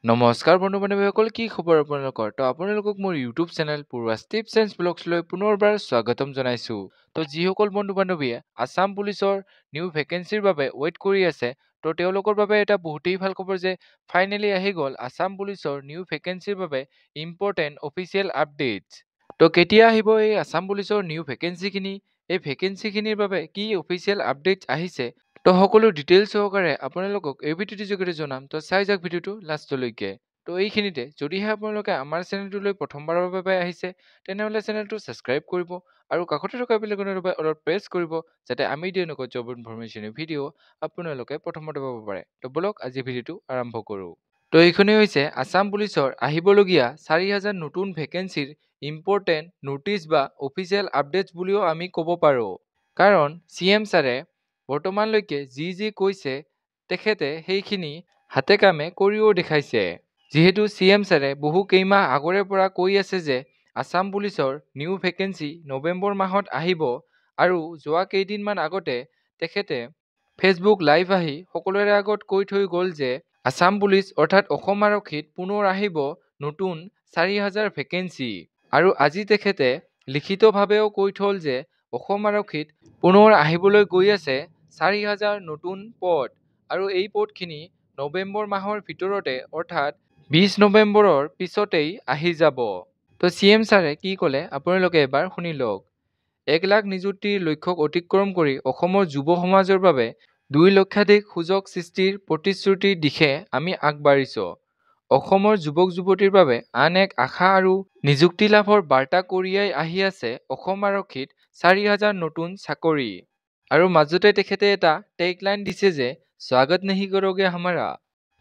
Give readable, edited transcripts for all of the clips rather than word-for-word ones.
নমস্কাৰ বন্ধু বান্ধৱীসকল, কি খবৰ আপোনালোকৰ? তো আপোনালোকক মোৰ ইউটিউব চেনেল পূৰ্বাছ টিপছ এণ্ড ব্লগছলৈ পুনৰবাৰ স্বাগতম জনাইছোঁ। তো যিসকল বন্ধু বান্ধৱীয়ে আছাম পুলিচৰ নিউ ভেকেঞ্চিৰ বাবে ৱেইট কৰি আছে, তো তেওঁলোকৰ বাবে এটা বহুতেই ভাল খবৰ যে ফাইনেলি আহি গ'ল আছাম পুলিচৰ নিউ ভেকেঞ্চিৰ বাবে ইম্পৰ্টেণ্ট অফিচিয়েল আপডেটছ। তো কেতিয়া আহিব এই আছাম পুলিচৰ নিউ ভেকেঞ্চিখিনি, এই ভেকেঞ্চিখিনিৰ বাবে কি অফিচিয়েল আপডেটছ আহিছে, তো সকলো ডিটেইলছ সহকাৰে আপোনালোকক এই ভিডিঅ'টোৰ যোগেদি জনাম। তো চাই যাওক ভিডিঅ'টো লাষ্টলৈকে। তো এইখিনিতে যদিহে আপোনালোকে আমাৰ চেনেলটোলৈ প্ৰথমবাৰৰ বাবে আহিছে, তেনেহ'লে চেনেলটো ছাবস্ক্ৰাইব কৰিব আৰু কাষতে থকা বেলআইকনৰ বাবে অলপ প্ৰেছ কৰিব, যাতে আমি দিয়া এনেকুৱা জব ইনফৰমেশ্যনৰ ভিডিঅ' আপোনালোকে প্ৰথমতে পাব পাৰে। তো বলক আজি ভিডিঅ'টো আৰম্ভ কৰোঁ। তো এইখনেই হৈছে আছাম পুলিচৰ আহিবলগীয়া 4000 নতুন ভেকেঞ্চিৰ ইম্পৰ্টেণ্ট নটিচ বা অফিচিয়েল আপডেটছ বুলিও আমি ক'ব পাৰোঁ। কাৰণ CM ছাৰে বৰ্তমানলৈকে যি কৈছে তেখেতে সেইখিনি হাতে কামে কৰিও দেখাইছে। যিহেতু CM ছাৰে বহু কেইমাহ আগৰে পৰা কৈ আছে যে আছাম পুলিচৰ নিউ ভেকেঞ্চি নৱেম্বৰ মাহত আহিব, আৰু যোৱা কেইদিনমান আগতে তেখেতে ফেচবুক লাইভ আহি সকলোৰে আগত কৈ থৈ গ'ল যে আছাম পুলিচ অৰ্থাৎ অসম আৰক্ষীত পুনৰ আহিব নতুন 4000 ভেকেঞ্চি। আৰু আজি তেখেতে লিখিতভাৱেও কৈ থল যে অসম আৰক্ষীত পুনৰ আহিবলৈ গৈ আছে 4000 নতুন পদ, আৰু এই পদখিনি নৱেম্বৰ মাহৰ ভিতৰতে অৰ্থাৎ 20 নৱেম্বৰৰ পিছতেই আহি যাব। তো CM ছাৰে কি ক'লে আপোনালোকে এবাৰ শুনি লওক। 1 লাখ নিযুক্তিৰ লক্ষ্যক অতিক্ৰম কৰি অসমৰ যুৱ সমাজৰ বাবে 2 লক্ষাধিক সুযোগ সৃষ্টিৰ প্ৰতিশ্ৰুতিৰ দিশে আমি আগবাঢ়িছোঁ। অসমৰ যুৱক যুৱতীৰ বাবে আন এক আশা আৰু নিযুক্তি লাভৰ বাৰ্তা কঢ়িয়াই আহি আছে অসম আৰক্ষীত 4000 নতুন চাকৰি। আৰু মাজতে তেখেতে এটা টেগলাইন দিছে যে স্বাগত নেহি কৰোগে হামাৰা।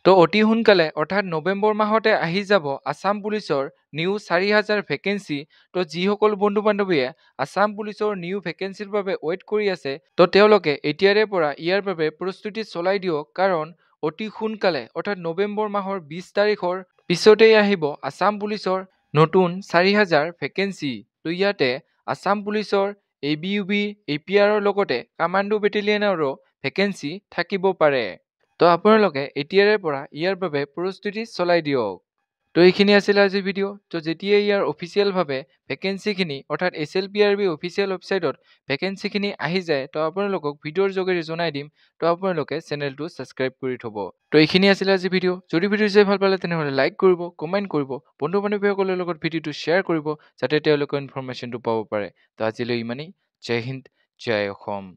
তো অতি সোনকালে অৰ্থাৎ নৱেম্বৰ মাহতে আহি যাব আছাম পুলিচৰ নিউ 4000 ভেকেঞ্চি। তো যিসকল বন্ধু বান্ধৱীয়ে আছাম পুলিচৰ নিউ ভেকেঞ্চিৰ বাবে ৱেইট কৰি আছে, তো তেওঁলোকে এতিয়াৰে পৰা ইয়াৰ বাবে প্ৰস্তুতি চলাই দিয়ক, কাৰণ অতি সোনকালে অৰ্থাৎ নৱেম্বৰ মাহৰ 20 তাৰিখৰ পিছতেই আহিব আছাম পুলিচৰ নতুন 4000 ভেকেঞ্চি। তো ইয়াতে আছাম পুলিচৰ ABUB APRৰ লগতে কামাণ্ডো বেটেলিয়নৰো ভেকেঞ্চি থাকিব পাৰে। তো আপোনালোকে এতিয়াৰে পৰা ইয়াৰ বাবে প্ৰস্তুতি চলাই দিয়ক। তো এইখিনি আছিল আজিৰ ভিডিঅ'। তো যেতিয়া ইয়াৰ অফিচিয়েলভাৱে ভেকেঞ্চিখিনি অৰ্থাৎ SLPRB অফিচিয়েল ৱেবছাইটত ভেকেঞ্চিখিনি আহি যায়, তো আপোনালোকক ভিডিঅ'ৰ যোগেদি জনাই দিম। তো আপোনালোকে চেনেলটো ছাবস্ক্ৰাইব কৰি থ'ব। তো এইখিনি আছিল আজিৰ ভিডিঅ'। যদি ভিডিঅ' চাই ভাল পালে তেনেহ'লে লাইক কৰিব, কমেণ্ট কৰিব, বন্ধু বান্ধৱীসকলৰ লগত ভিডিঅ'টো শ্বেয়াৰ কৰিব, যাতে তেওঁলোকে ইনফৰমেশ্যনটো পাব পাৰে। তো আজিলৈ ইমানেই। জয় হিন্দ, জয় অসম।